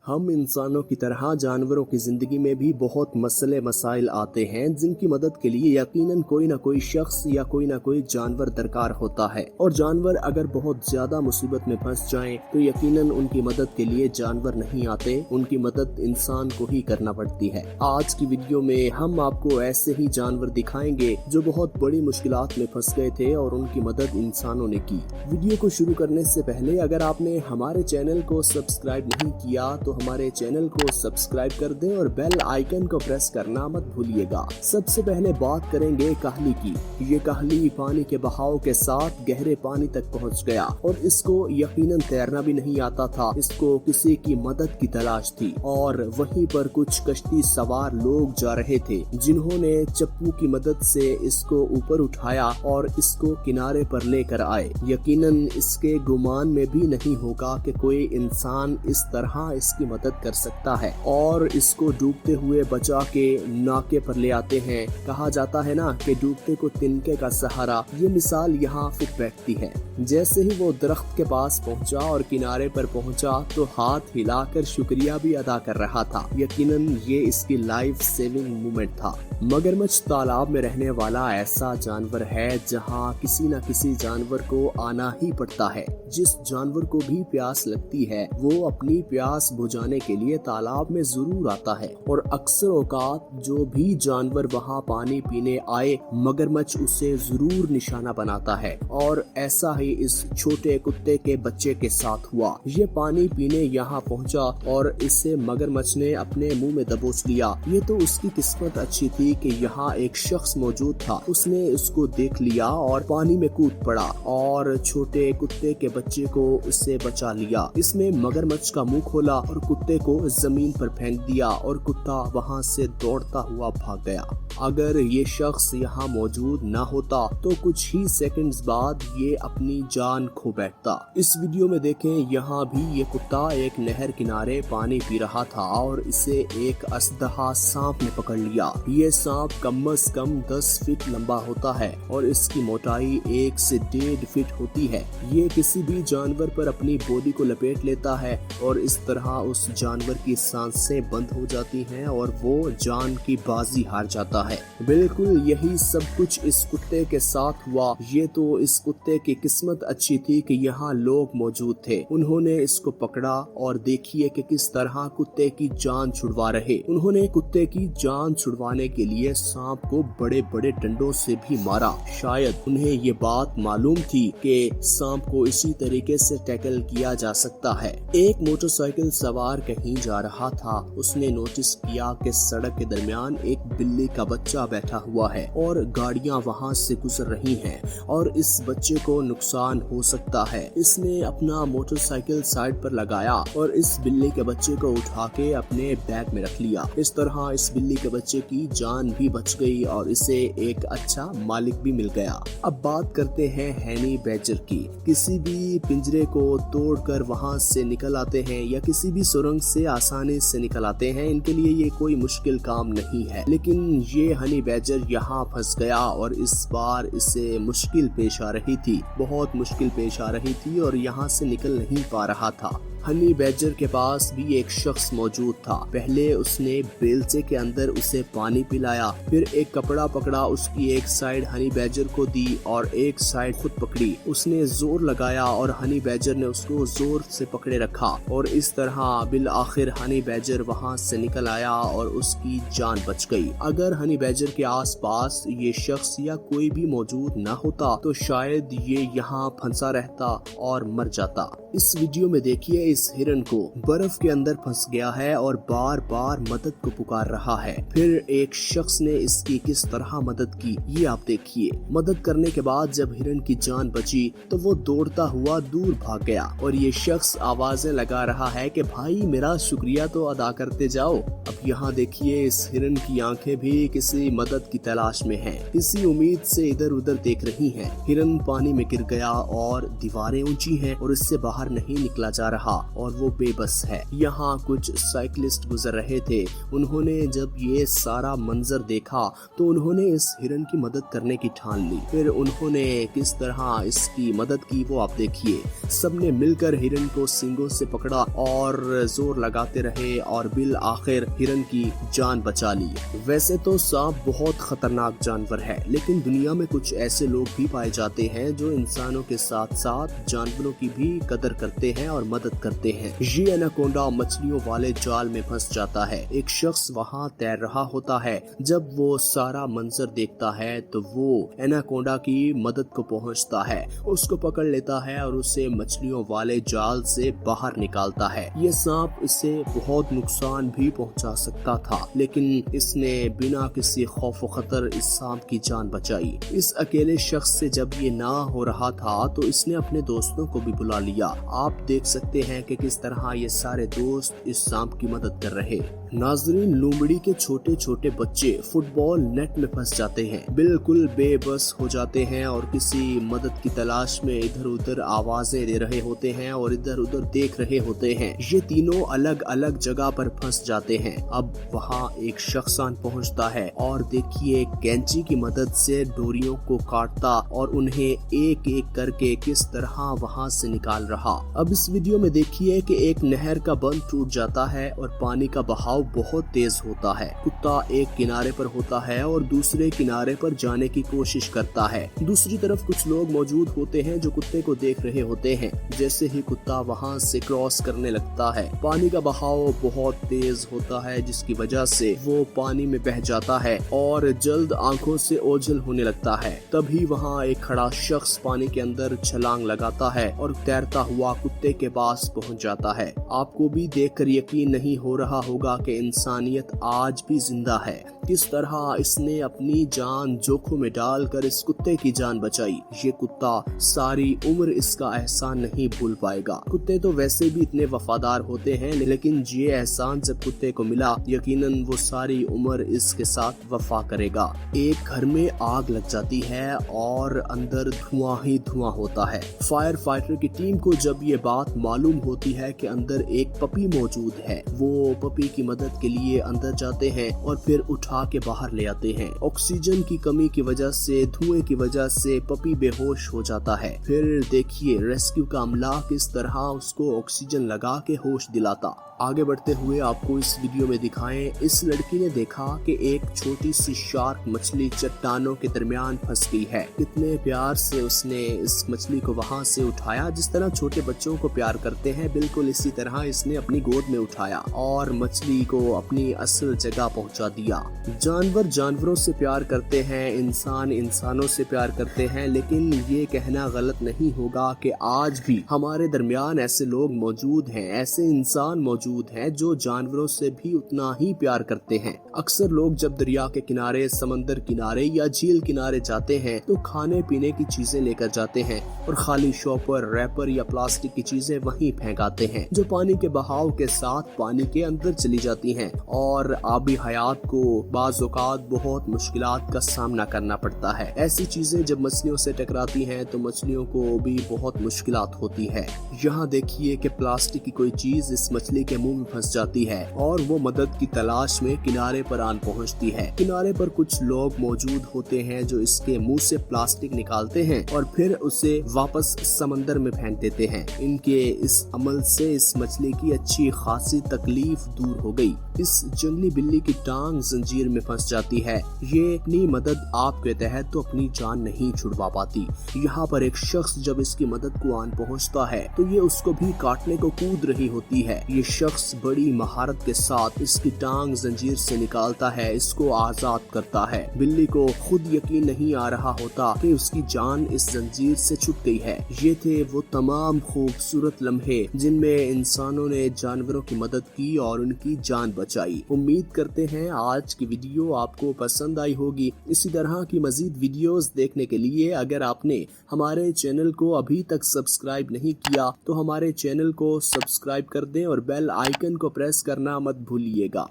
हम इंसानों की तरह जानवरों की जिंदगी में भी बहुत मसले मसाइल आते हैं जिनकी मदद के लिए यकीनन कोई ना कोई शख्स या कोई ना कोई जानवर दरकार होता है। और जानवर अगर बहुत ज्यादा मुसीबत में फंस जाएं तो यकीनन उनकी मदद के लिए जानवर नहीं आते, उनकी मदद इंसान को ही करना पड़ती है। आज की वीडियो में हम आपको ऐसे ही जानवर दिखाएंगे जो बहुत बड़ी मुश्किलात में फंस गए थे और उनकी मदद इंसानों ने की। वीडियो को शुरू करने से पहले अगर आपने हमारे चैनल को सब्सक्राइब नहीं किया तो हमारे चैनल को सब्सक्राइब कर दें और बेल आइकन को प्रेस करना मत भूलिएगा। सबसे पहले बात करेंगे काहली की। ये काहली पानी के बहाव के साथ गहरे पानी तक पहुंच गया और इसको यकीनन तैरना भी नहीं आता था। इसको किसी की मदद की तलाश थी और वहीं पर कुछ कश्ती सवार लोग जा रहे थे जिन्होंने चप्पू की मदद से इसको ऊपर उठाया और इसको किनारे पर लेकर आए। यकीनन इसके गुमान में भी नहीं होगा कि कोई इंसान इस तरह इसकी मदद कर सकता है और इसको डूबते हुए बचा के नाके पर ले आते हैं। कहा जाता है ना कि डूबते को तिनके का सहारा। ये मिसाल यहाँ फिट बैठती है। जैसे ही वो दरख्त के पास पहुंचा और किनारे पर पहुंचा तो हाथ हिलाकर शुक्रिया भी अदा कर रहा था। यकीनन ये इसकी लाइफ सेविंग मोमेंट था। मगरमच्छ तालाब में रहने वाला ऐसा जानवर है जहाँ किसी न किसी जानवर को आना ही पड़ता है। जिस जानवर को भी प्यास लगती है वो अपनी प्यास बुझाने के लिए तालाब में जरूर आता है और अक्सर औकात जो भी जानवर वहाँ पानी पीने आए मगरमच्छ उसे जरूर निशाना बनाता है। और ऐसा ही इस छोटे कुत्ते के बच्चे के साथ हुआ। ये पानी पीने यहाँ पहुँचा और इसे मगरमच्छ ने अपने मुंह में दबोच लिया। ये तो उसकी किस्मत अच्छी थी कि यहाँ एक शख्स मौजूद था। उसने उसको देख लिया और पानी में कूद पड़ा और छोटे कुत्ते के बच्चे को उससे बचा लिया। इसमें मगरमच्छ का मुंह खोला और कुत्ते को जमीन पर फेंक दिया और कुत्ता वहाँ से दौड़ता हुआ भाग गया। अगर ये शख्स यहाँ मौजूद न होता तो कुछ ही सेकंड्स बाद ये अपनी जान खो बैठता। इस वीडियो में देखें, यहाँ भी ये कुत्ता एक नहर किनारे पानी पी रहा था और इसे एक असदहा सांप ने पकड़ लिया। ये सांप कम से कम 10 फीट लंबा होता है और इसकी मोटाई 1 से 1.5 फीट होती है। ये किसी भी जानवर पर अपनी बॉडी को लपेट लेता है और इस तरह उस जानवर की सांसें बंद हो जाती हैं और वो जान की बाजी हार जाता है। बिल्कुल यही सब कुछ इस कुत्ते के साथ हुआ। ये तो इस कुत्ते की किस्मत अच्छी थी कि यहाँ लोग मौजूद थे। उन्होंने इसको पकड़ा और देखिए कि किस तरह कुत्ते की जान छुड़वा रहे। उन्होंने कुत्ते की जान छुड़वाने के लिए सांप को बड़े बड़े डंडों से भी मारा। शायद उन्हें ये बात मालूम थी कि सांप को इसी तरीके से टैकल किया जा सकता है। एक मोटरसाइकिल सवार कहीं जा रहा था। उसने नोटिस किया कि सड़क के दरमियान एक बिल्ली का बच्चा बैठा हुआ है और गाड़ियां वहां से गुजर रही हैं और इस बच्चे को नुकसान हो सकता है। इसने अपना मोटरसाइकिल साइड पर लगाया और इस बिल्ली के बच्चे को उठा के अपने बैग में रख लिया। इस तरह इस बिल्ली के बच्चे की जान भी बच गई और इसे एक अच्छा मालिक भी मिल गया। अब बात करते हैं हनी बैडजर की। किसी भी पिंजरे को तोड़कर वहां से निकल आते हैं या किसी भी सुरंग से आसानी से निकल आते हैं। इनके लिए ये कोई मुश्किल काम नहीं है, लेकिन ये हनी बैडजर यहाँ फंस गया और इस बार इसे मुश्किल पेश आ रही थी, बहुत मुश्किल पेश आ रही थी और यहाँ से निकल नहीं पा रहा था। हनी बैडजर के पास भी एक शख्स मौजूद था। पहले उसने बेलचे के अंदर उसे पानी पिलाया, फिर एक कपड़ा पकड़ा, उसकी एक साइड हनी बैडजर को दी और एक साइड खुद पकड़ी। उसने जोर लगाया और हनी बैडजर ने उसको जोर से पकड़े रखा और इस तरह बिल आखिर हनी बैडजर वहाँ से निकल आया और उसकी जान बच गई। अगर हनी बैडजर के आसपास ये शख्स या कोई भी मौजूद न होता तो शायद ये यहाँ फंसा रहता और मर जाता। इस वीडियो में देखिए, इस हिरन को बर्फ के अंदर फंस गया है और बार बार मदद को पुकार रहा है। फिर एक शख्स ने इसकी किस तरह मदद की ये आप देखिए। मदद करने के बाद जब हिरन की जान बची तो वो दौड़ता हुआ दूर भाग गया और ये शख्स आवाजें लगा रहा है कि भाई मेरा शुक्रिया तो अदा करते जाओ। अब यहाँ देखिए इस हिरन की आंखें भी किसी मदद की तलाश में हैं, किसी उम्मीद से इधर उधर देख रही हैं। हिरन पानी में गिर गया और दीवारें ऊंची हैं और इससे बाहर नहीं निकला जा रहा और वो बेबस है। यहाँ कुछ साइकिलिस्ट गुजर रहे थे। उन्होंने जब ये सारा मंजर देखा तो उन्होंने इस हिरन की मदद करने की ठान ली। फिर उन्होंने किस तरह इसकी मदद की वो आप देखिए। सबने मिलकर हिरन को सींगों से पकड़ा और जोर लगाते रहे और बिल आखिर हिरन की जान बचा ली। वैसे तो सांप बहुत खतरनाक जानवर है, लेकिन दुनिया में कुछ ऐसे लोग भी पाए जाते हैं जो इंसानों के साथ साथ जानवरों की भी कदर करते हैं और मदद करते हैं। ये एनाकोंडा मछलियों वाले जाल में फंस जाता है। एक शख्स वहाँ तैर रहा होता है। जब वो सारा मंजर देखता है तो वो एनाकोंडा की मदद को पहुँचता है, उसको पकड़ लेता है और उसे मछलियों वाले जाल से बाहर निकालता है। ये सांप इसे बहुत नुकसान भी पहुंचा सकता था, लेकिन इसने बिना किसी खौफ खतर इस सांप की जान बचाई। इस अकेले शख्स से जब ये ना हो रहा था तो इसने अपने दोस्तों को भी बुला लिया। आप देख सकते हैं कि किस तरह ये सारे दोस्त इस सांप की मदद कर रहे। नाजरीन, लोमड़ी के छोटे छोटे बच्चे फुटबॉल नेट में फंस जाते हैं, बिल्कुल बेबस हो जाते हैं और किसी मदद की तलाश में इधर उधर आवाजें दे रहे होते हैं और इधर उधर देख रहे होते हैं। ये तीनों अलग अलग जगह पर फंस जाते हैं। अब वहाँ एक शख्स आन पहुँचता है और देखिए कैंची की मदद से डोरियों को काटता और उन्हें एक एक करके किस तरह वहाँ से निकाल रहा। अब इस वीडियो में देखिए कि एक नहर का बंध टूट जाता है और पानी का बहाव बहुत तेज होता है। कुत्ता एक किनारे पर होता है और दूसरे किनारे पर जाने की कोशिश करता है। दूसरी तरफ कुछ लोग मौजूद होते हैं जो कुत्ते को देख रहे होते हैं। जैसे ही कुत्ता वहां से क्रॉस करने लगता है, पानी का बहाव बहुत तेज होता है जिसकी वजह से वो पानी में बह जाता है और जल्द आंखों से ओझल होने लगता है। तभी वहाँ एक खड़ा शख्स पानी के अंदर छलांग लगाता है और तैरता हुआ कुत्ते के पास पहुँच जाता है। आपको भी देखकर यकीन नहीं हो रहा होगा कि इंसानियत आज भी जिंदा है। किस तरह इसने अपनी जान जोखिम में डालकर इस कुत्ते की जान बचाई। ये कुत्ता सारी उम्र इसका एहसान नहीं भूल पाएगा। कुत्ते तो वैसे भी इतने वफादार होते हैं, लेकिन ये एहसान जब कुत्ते को मिला यकीनन वो सारी उम्र इसके साथ वफा करेगा। एक घर में आग लग जाती है और अंदर धुआं ही धुआं होता है। फायर फाइटर की टीम को जब ये बात मालूम होती है कि अंदर एक पपी मौजूद है, वो पपी की मदद के लिए अंदर जाते हैं और फिर उठा के बाहर ले आते हैं। ऑक्सीजन की कमी की वजह से, धुएं की वजह से पपी बेहोश हो जाता है। फिर देखिए रेस्क्यू का अमला किस तरह उसको ऑक्सीजन लगा के होश दिलाता। आगे बढ़ते हुए आपको इस वीडियो में दिखाएं, इस लड़की ने देखा कि एक छोटी सी शार्क मछली चट्टानों के दरमियान फंस गई है। कितने प्यार से उसने इस मछली को वहां से उठाया। जिस तरह छोटे बच्चों को प्यार करते हैं, बिल्कुल इसी तरह इसने अपनी गोद में उठाया और मछली को अपनी असल जगह पहुंचा दिया। जानवर जानवरों से प्यार करते हैं, इंसान इंसानों से प्यार करते हैं, लेकिन ये कहना गलत नहीं होगा कि आज भी हमारे दरमियान ऐसे लोग मौजूद हैं, ऐसे इंसान मौजूद हैं जो जानवरों से भी उतना ही प्यार करते हैं। अक्सर लोग जब दरिया के किनारे, समंदर किनारे या झील किनारे जाते हैं तो खाने पीने की चीजें लेकर जाते हैं और खाली शॉपर, रैपर या प्लास्टिक की चीजें वहीं फेंक आते हैं जो पानी के बहाव के साथ पानी के अंदर चली जाती हैं और आबी हयात को बाज़ औक़ात बहुत मुश्किलात का सामना करना पड़ता है। ऐसी चीजें जब मछलियों से टकराती हैं तो मछलियों को भी बहुत मुश्किलात होती है। यहाँ देखिए कि प्लास्टिक की कोई चीज इस मछली के मुंह में फंस जाती है और वो मदद की तलाश में किनारे पर आन पहुंचती है। किनारे पर कुछ लोग मौजूद होते हैं जो इसके मुंह से प्लास्टिक निकालते हैं और फिर उसे वापस समंदर में फेंक देते हैं। इनके इस अमल से इस मछली की अच्छी खासी तकलीफ दूर हो गई। इस जंगली बिल्ली की टांग जंजीर में फंस जाती है। ये अपनी मदद आपके तहत तो अपनी जान नहीं छुड़वा पाती। यहाँ पर एक शख्स जब इसकी मदद को आन पहुँचता है तो ये उसको भी काटने को कूद रही होती है। ये शख्स बड़ी महारत के साथ इसकी टांग जंजीर से निकालता है, इसको आजाद करता है। बिल्ली को खुद यकीन नहीं आ रहा होता कि उसकी जान इस जंजीर से छूट गई है। ये थे वो तमाम खूबसूरत लम्हे जिनमें इंसानों ने जानवरों की मदद की और उनकी जान बचाई। उम्मीद करते हैं आज की वीडियो आपको पसंद आई होगी। इसी तरह की मजीद वीडियोस देखने के लिए अगर आपने हमारे चैनल को अभी तक सब्सक्राइब नहीं किया तो हमारे चैनल को सब्सक्राइब कर दें और बेल आइकन को प्रेस करना मत भूलिएगा।